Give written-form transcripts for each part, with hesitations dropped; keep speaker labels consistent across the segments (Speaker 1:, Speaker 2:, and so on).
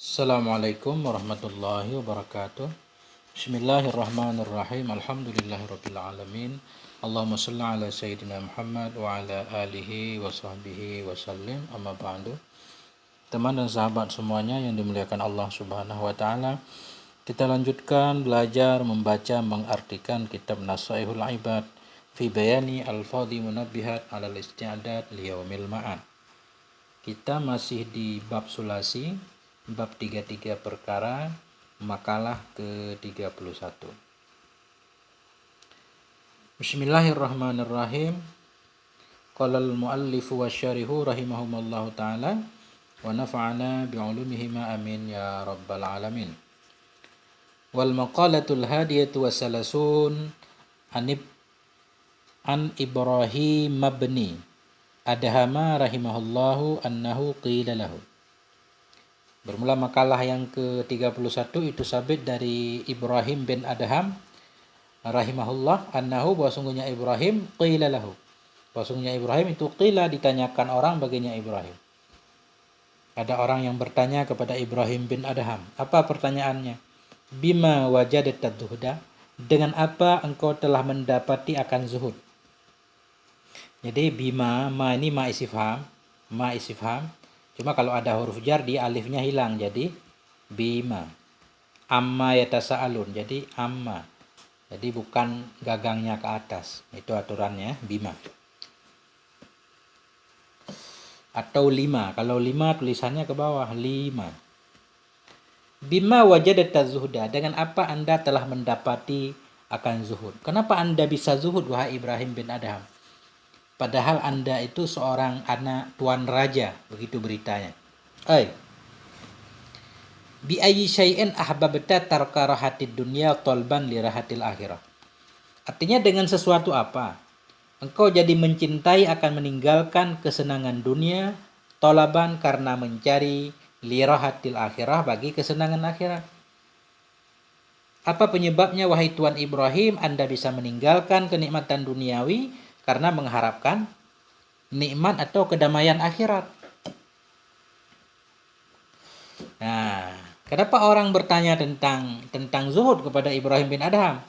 Speaker 1: Assalamualaikum warahmatullahi wabarakatuh. Bismillahirrahmanirrahim. Alhamdulillahirabbil alamin. Allahumma shalli ala sayyidina Muhammad wa ala alihi wa sahbihi wasallim. Amma ba'du. Teman dan sahabat semuanya yang dimuliakan Allah Subhanahu wa taala, kita lanjutkan belajar membaca mengartikan kitab Nasaihul Ibad fi bayani al-fadhi munabbihat ala al-isti'dad liyaumil ma'ad. Kita masih di bab sulasi, bab 33 perkara, makalah ke-31. Bismillahirrahmanirrahim. Qala al-muallifu wasyarihu rahimahumallahu ta'ala wa nafa'ana bi'ulumihima amin ya rabbal alamin. Wal maqalatul hadiyatu wasalasun an Ibrahim mabni Adhama rahimahullahu annahu qila lahu. Bermula makalah yang ke-31 itu sabit dari Ibrahim bin Adham rahimahullah annahu, bahwa sungguhnya Ibrahim qila lahu. Bahwa sungguhnya Ibrahim itu qila, ditanyakan orang baginya Ibrahim. Ada orang yang bertanya kepada Ibrahim bin Adham. Apa pertanyaannya? Bima wajadatat zuhda, dengan apa engkau telah mendapati akan zuhud. Jadi bima, ma ini ma istifham. Cuma kalau ada huruf jar di alifnya hilang, jadi bima. Amma yatasaalun, jadi amma. Jadi bukan gagangnya ke atas. Itu aturannya bima. Atau lima. Kalau lima tulisannya ke bawah, lima. Bima wajadat zuhda, dengan apa Anda telah mendapati akan zuhud. Kenapa Anda bisa zuhud, wahai Ibrahim bin Adham? Padahal Anda itu seorang anak tuan raja, begitu beritanya. Bi ayyi syai'in ahbabta tarka rahatid dunya talban li rahatil akhirah. Artinya dengan sesuatu apa engkau jadi mencintai akan meninggalkan kesenangan dunia, talaban karena mencari li rahatil akhirah, bagi kesenangan akhirat. Apa penyebabnya wahai Tuan Ibrahim Anda bisa meninggalkan kenikmatan duniawi karena mengharapkan nikmat atau kedamaian akhirat? Nah, kenapa orang bertanya tentang zuhud kepada Ibrahim bin Adham?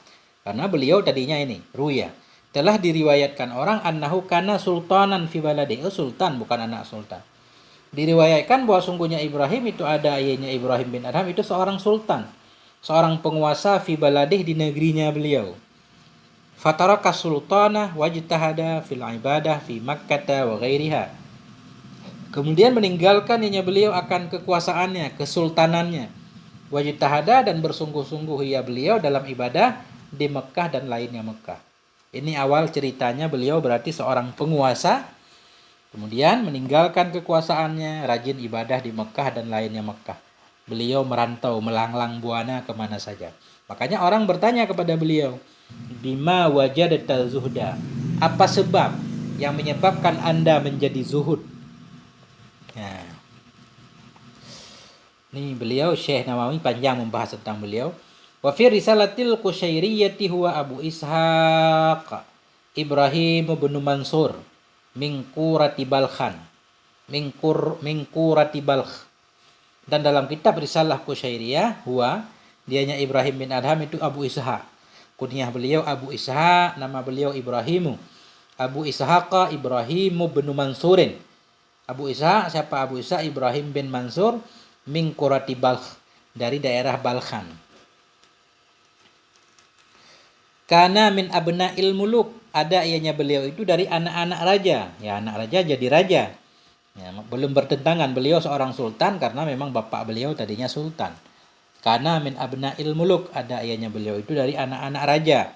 Speaker 1: Karena beliau tadinya ini, ruya, telah diriwayatkan orang annahu kana sultanan fi baladi. Sultan, bukan anak sultan. Diriwayatkan bahwa sungguhnya Ibrahim itu, ada ayahnya Ibrahim bin Adham itu seorang sultan, seorang penguasa fi baladih, di negerinya beliau. Fataraka sultanah wajtahada fil ibadah fi Makkah wa ghairiha. Kemudian meninggalkan beliau akan kekuasaannya, kesultanannya. Wajtahada, dan bersungguh-sungguh beliau dalam ibadah di Mekah dan lainnya Mekah. Ini awal ceritanya, beliau berarti seorang penguasa, kemudian meninggalkan kekuasaannya, rajin ibadah di Mekah dan lainnya Mekah. Beliau merantau, melanglang buana kemana saja. Makanya orang bertanya kepada beliau, bima wajadatal zuhda, apa sebab yang menyebabkan Anda menjadi zuhud? Nah, ini beliau Syekh Nawawi panjang membahas tentang beliau. Wa fi risalatil Qusyairiyati huwa Abu Ishaq Ibrahim bin Mansur min Qurati Balkhan. Dan dalam kitab Risalah Qusyairiyah, huwa, dianya Ibrahim bin Adham itu Abu Ishaq. Kunyah beliau Abu Ishaq, nama beliau Ibrahimu. Abu Ishaq Ibrahimu bin Mansurin. Abu Ishaq, siapa Abu Ishaq? Ibrahim bin Mansur min Qurati Balkh, dari daerah Balkhan. Kana min abna'il muluk, ada ianya beliau itu dari anak-anak raja. Ya, anak raja jadi raja. Ya, belum bertentangan, beliau seorang sultan karena memang bapak beliau tadinya sultan. Karena min abna'il muluk, ada ianya beliau itu dari anak-anak raja.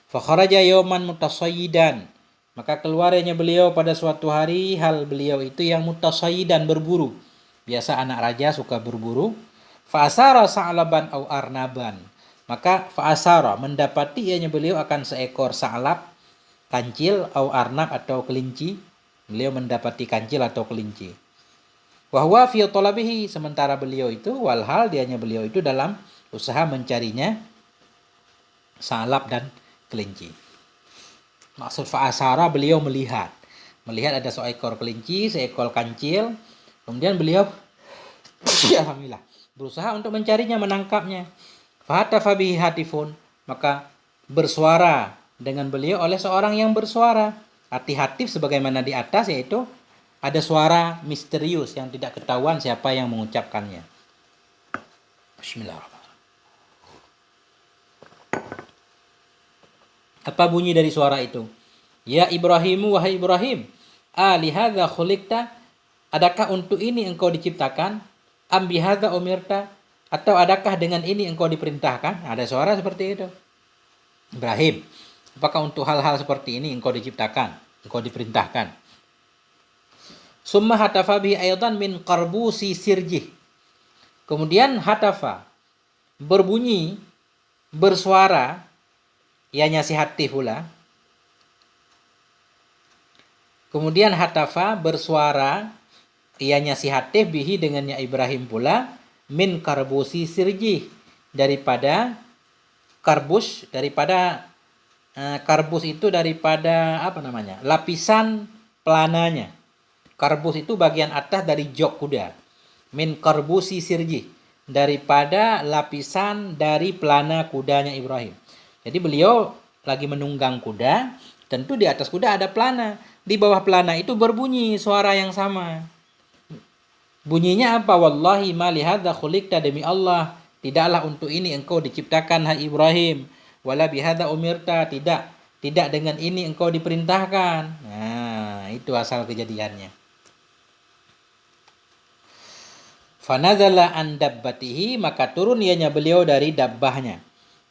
Speaker 1: Fa kharaja yawman mutasayyidan, maka keluarnya beliau pada suatu hari, hal beliau itu yang mutasayyidan, berburu. Biasa anak raja suka berburu. Fa asara sa'laban au arnaban, maka fa asara, mendapati ianya beliau akan seekor sa'lab, kancil, au arnab atau kelinci. Beliau mendapati kancil atau kelinci. Wahwa fi talabihi, sementara beliau itu, walhal dianya beliau itu dalam usaha mencarinya salap dan kelinci. Maksud fa'asara, beliau melihat ada seekor kelinci, seekor kancil. Kemudian beliau Alhamdulillah. Berusaha untuk mencarinya, menangkapnya. Fahatafa bihi hatifun, maka bersuara dengan beliau oleh seorang yang bersuara. Arti hatif sebagaimana di atas, yaitu ada suara misterius yang tidak ketahuan siapa yang mengucapkannya. Bismillahirrahmanirrahim. Apa bunyi dari suara itu? Ya Ibrahimu, wahai Ibrahim, alihadza khuliqta, adakah untuk ini engkau diciptakan? Am bihadza umirta, atau adakah dengan ini engkau diperintahkan? Ada suara seperti itu. Ibrahim, apakah untuk hal-hal seperti ini engkau diciptakan, engkau diperintahkan? Summa hatafa bi aydan min qarbusi sirjih. Kemudian hatafa, berbunyi, bersuara, ianya si hatif pula. Kemudian hatafa, bersuara, ianya si hatif, bihi dengannya Ibrahim pula, min karbusi sirjih, daripada karbus, daripada karbus itu daripada apa namanya, lapisan pelananya. Karbus itu bagian atas dari jok kuda. Min karbusi sirjih, daripada lapisan dari pelana kudanya Ibrahim. Jadi beliau lagi menunggang kuda, tentu di atas kuda ada pelana. Di bawah pelana itu berbunyi suara yang sama. Bunyinya apa? Wallahi ma lihadza khuliqta, demi Allah, tidaklah untuk ini engkau diciptakan, hai Ibrahim. Wala bihadza umirta, tidak dengan ini engkau diperintahkan. Nah, itu asal kejadiannya. Fanazala an dabbatihi, maka turun ianya beliau dari dabbahnya.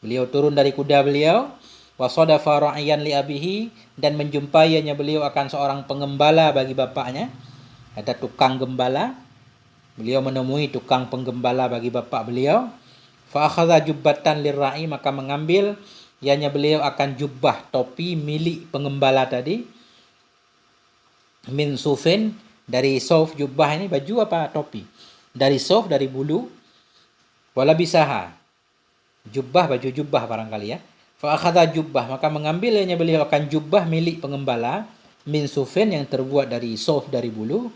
Speaker 1: Beliau turun dari kuda beliau. Wasadafa ra'iyan li abihi, dan menjumpai ianya beliau akan seorang pengembala bagi bapaknya. Ada tukang gembala. Beliau menemui tukang penggembala bagi bapak beliau. Fa akhadha jubbatan lirra'i, maka mengambil ianya beliau akan jubbah, topi milik pengembala tadi. Min sufin, dari suf. Jubbah ini baju apa topi? Dari suf, dari bulu. Wala bisaha, jubbah, baju jubbah barangkali ya. Fa akhadha jubbah, maka mengambil ianya beliau akan jubbah milik pengembala, min sufin, yang terbuat dari suf, dari bulu.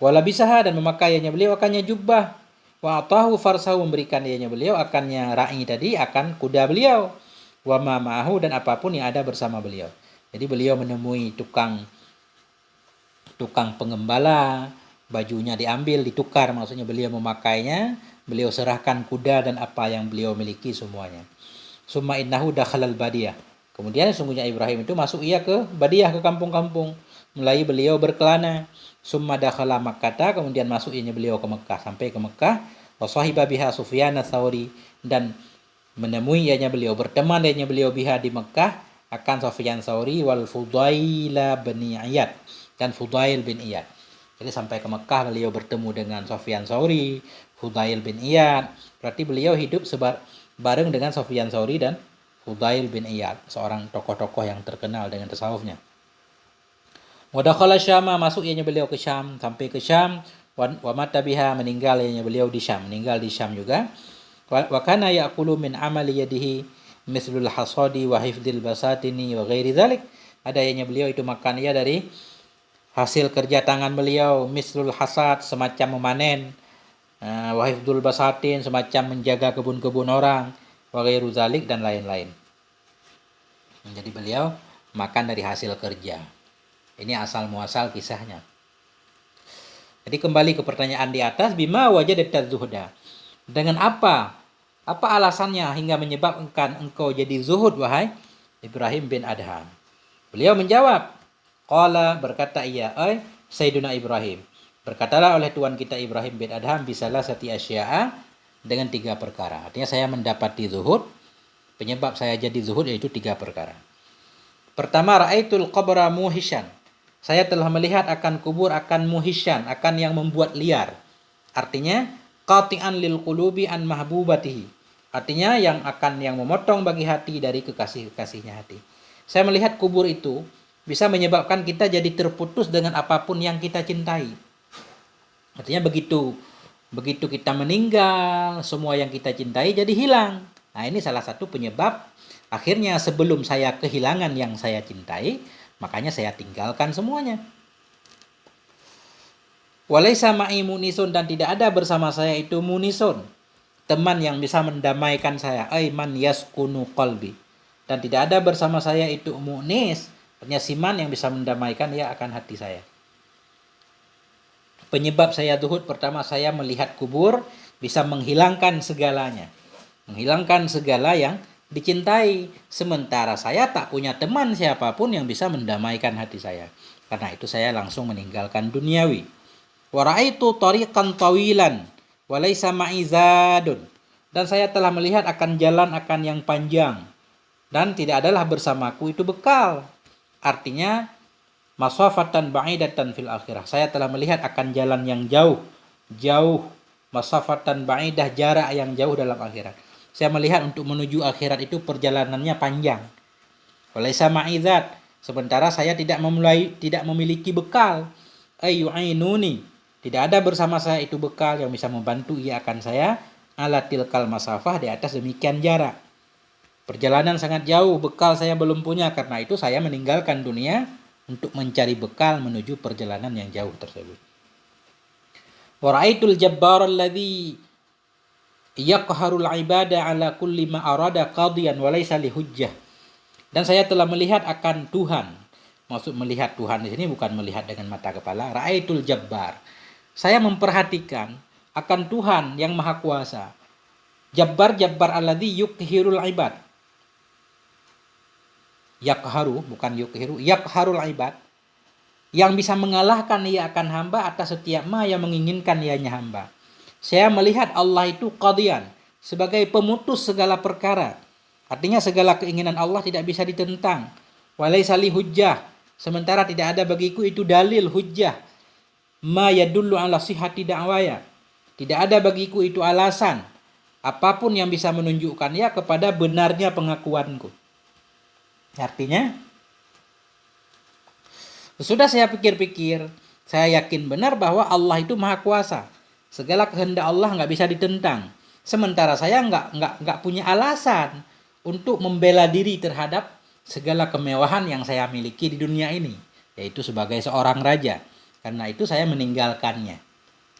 Speaker 1: Wala bisaha, dan memakainya beliau akannya jubbah. Wa atahu farsahu, memberikan ianya beliau akannya ra'i tadi, akan kuda beliau. Wa ma ma'ahu, dan apapun yang ada bersama beliau. Jadi beliau menemui tukang pengembala, bajunya diambil, ditukar, maksudnya beliau memakainya, beliau serahkan kuda dan apa yang beliau miliki semuanya. Summa innahu dakhalal badiyah. Kemudian sungguhnya Ibrahim itu masuk ia ke badiyah, ke kampung-kampung. Mulai beliau berkelana. Summa dakhala Makkah, kemudian masuk ianya beliau ke Mekah, sampai ke Mekah. Wa sahiba biha Sufyan ats-Tsauri, dan menemui ianya beliau, berteman ianya beliau biha di Mekah akan Sufyan Tsauri, wal Fudail bin Iyad, dan Fudail bin Iyad. Jadi sampai ke Mekah beliau bertemu dengan Sufyan Tsauri, Fudail bin Iyad. Berarti beliau hidup bareng dengan Sufyan Tsauri dan Fudail bin Iyad, seorang tokoh-tokoh yang terkenal dengan tasawufnya. Wa dakhala Syam, masuk ianya beliau ke Syam, sampai ke Syam. Wa mata biha, meninggal ianya beliau di Syam, meninggal di Syam juga. Wa kana ya'kulu min amali yadihi mislul hasadi wa hifdzil basatini wa ghairi dzalik. Ada ianya beliau itu makan ya dari hasil kerja tangan beliau, mislul hasad, semacam memanen, wa hifdzul basatin, semacam menjaga kebun-kebun orang, wa ghairu dzalik, dan lain-lain. Jadi beliau makan dari hasil kerja. Ini asal muasal kisahnya. Jadi kembali ke pertanyaan di atas, bima wajadatat zuhda. Dengan apa? Apa alasannya hingga menyebabkan engkau jadi zuhud, wahai Ibrahim bin Adham? Beliau menjawab, qala, berkata ia, Sayyiduna Ibrahim, berkatalah oleh Tuhan kita Ibrahim bin Adham, bisalah sati asya'a, dengan 3 perkara. Artinya saya mendapati zuhud, penyebab saya jadi zuhud yaitu 3 perkara. Pertama, ra'aitul qabra muhishan. Saya telah melihat akan kubur, akan muhishan, akan yang membuat liar. Artinya qati'an lil qulubi an mahbubatihi. Artinya yang memotong bagi hati dari kekasih-kekasihnya hati. Saya melihat kubur itu bisa menyebabkan kita jadi terputus dengan apapun yang kita cintai. Artinya begitu kita meninggal, semua yang kita cintai jadi hilang. Nah, ini salah satu penyebab akhirnya sebelum saya kehilangan yang saya cintai, makanya saya tinggalkan semuanya. Walaisa ma'i munisun, dan tidak ada bersama saya itu munisun, teman yang bisa mendamaikan saya. Ai man yaskunu qalbi. Dan tidak ada bersama saya itu mu'nis, penyesiman yang bisa mendamaikan ya akan hati saya. Penyebab saya zuhud pertama, saya melihat kubur bisa menghilangkan segalanya. Menghilangkan segala yang dicintai. Sementara saya tak punya teman siapapun yang bisa mendamaikan hati saya. Karena itu saya langsung meninggalkan duniawi. Wa ra'aitu tariqan tawilan wa laisa ma'i zadun. Dan saya telah melihat akan jalan akan yang panjang, dan tidak adalah bersamaku itu bekal. Artinya masafatan ba'idatan fil akhirah. Saya telah melihat akan jalan yang jauh. Masafatan ba'idah, jarak yang jauh dalam akhirat. Saya melihat untuk menuju akhirat itu perjalanannya panjang. Walaisa ma'izat. Sementara saya tidak memiliki bekal. Ayyu'ainuni. Tidak ada bersama saya itu bekal yang bisa membantu ia akan saya ala tilkal masafah, di atas demikian jarak. Perjalanan sangat jauh, bekal saya belum punya. Karena itu saya meninggalkan dunia untuk mencari bekal menuju perjalanan yang jauh tersebut. Wa ra'aitul jabbar alladhi yaqharul ibada ala kulli ma arada qadiyan wa laysa li hujjah. Dan saya telah melihat akan Tuhan. Maksud melihat Tuhan di sini bukan melihat dengan mata kepala. Ra'aitul jabbar. Saya memperhatikan akan Tuhan yang Maha Kuasa. Jabbar alladhi yuqhirul ibad. Yakharu, bukan yukhiru, yakharul ibad, yang bisa mengalahkan ia akan hamba atas setiap ma yang menginginkan ianya hamba. Saya melihat Allah itu qadiyan, sebagai pemutus segala perkara. Artinya segala keinginan Allah tidak bisa ditentang. Walaisa li hujjah, sementara tidak ada bagiku itu dalil hujjah. Ma yadullu ala sihhati da'waya. Tidak ada bagiku itu alasan apapun yang bisa menunjukkannya kepada benarnya pengakuanku. Artinya, sudah saya pikir-pikir, saya yakin benar bahwa Allah itu Maha Kuasa. Segala kehendak Allah nggak bisa ditentang. Sementara saya nggak punya alasan untuk membela diri terhadap segala kemewahan yang saya miliki di dunia ini, yaitu sebagai seorang raja. Karena itu saya meninggalkannya.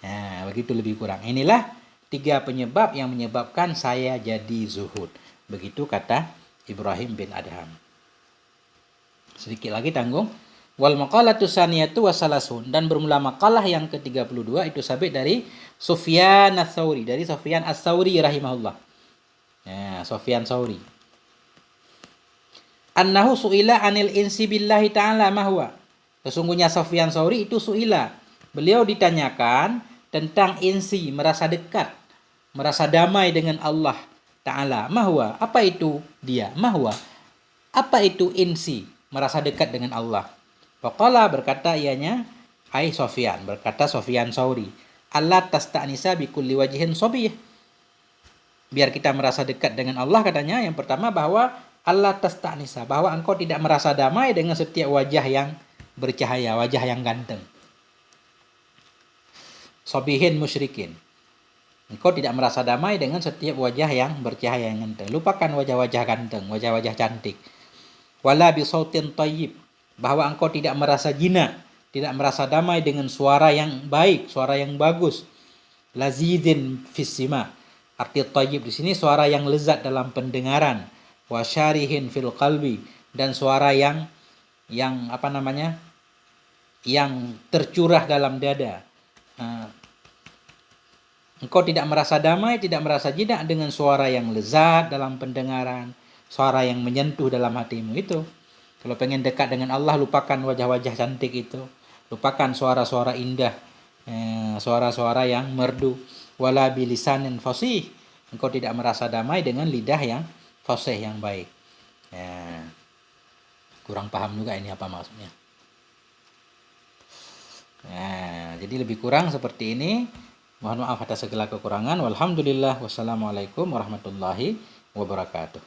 Speaker 1: Nah, begitu lebih kurang. Inilah 3 penyebab yang menyebabkan saya jadi zuhud. Begitu kata Ibrahim bin Adham. Sedikit lagi tanggung. Wal maqalatu saniyatu wasalasun, dan bermula makalah yang ke-32 itu sabit dari Sufyan Ats-Tsauri, dari Sufyan Ats-Tsauri rahimahullah. Ya, Sufyan Tsauri. Annahu su'ila anil insi billahi ta'ala mahwa. Sesungguhnya Sufyan Tsauri itu su'ila. Beliau ditanyakan tentang insi, merasa dekat, merasa damai dengan Allah Ta'ala. Mahwa, apa itu dia? Mahwa, apa itu insi, merasa dekat dengan Allah? Faqala, berkata ianya, ai Sufyan, berkata Sufyan Tsauri, Allah tasta'nisa bi kulli wajhin sabih. Biar kita merasa dekat dengan Allah, katanya, yang pertama bahwa Allah tasta'nisa, bahwa engkau tidak merasa damai dengan setiap wajah yang bercahaya, wajah yang ganteng. Sabihin musyrikin. Engkau tidak merasa damai dengan setiap wajah yang bercahaya yang ganteng. Lupakan wajah-wajah ganteng, wajah-wajah cantik. Wala bi sautin thayyib, bahwa engkau tidak merasa jinak, tidak merasa damai dengan suara yang baik, suara yang bagus. Lazidin fissima. Arti thayyib di sini suara yang lezat dalam pendengaran. Wa syarihin fil qalbi, dan suara yang yang tercurah dalam dada. Engkau tidak merasa damai, tidak merasa jinak dengan suara yang lezat dalam pendengaran, suara yang menyentuh dalam hatimu itu. Kalau pengen dekat dengan Allah, lupakan wajah-wajah cantik itu, lupakan suara-suara indah, suara-suara yang merdu. Wala bilisanin fasih, engkau tidak merasa damai dengan lidah yang fasih, yang baik. Kurang paham juga ini apa maksudnya. Jadi lebih kurang seperti ini. Mohon maaf atas segala kekurangan. Walhamdulillah. Wassalamualaikum warahmatullahi wabarakatuh.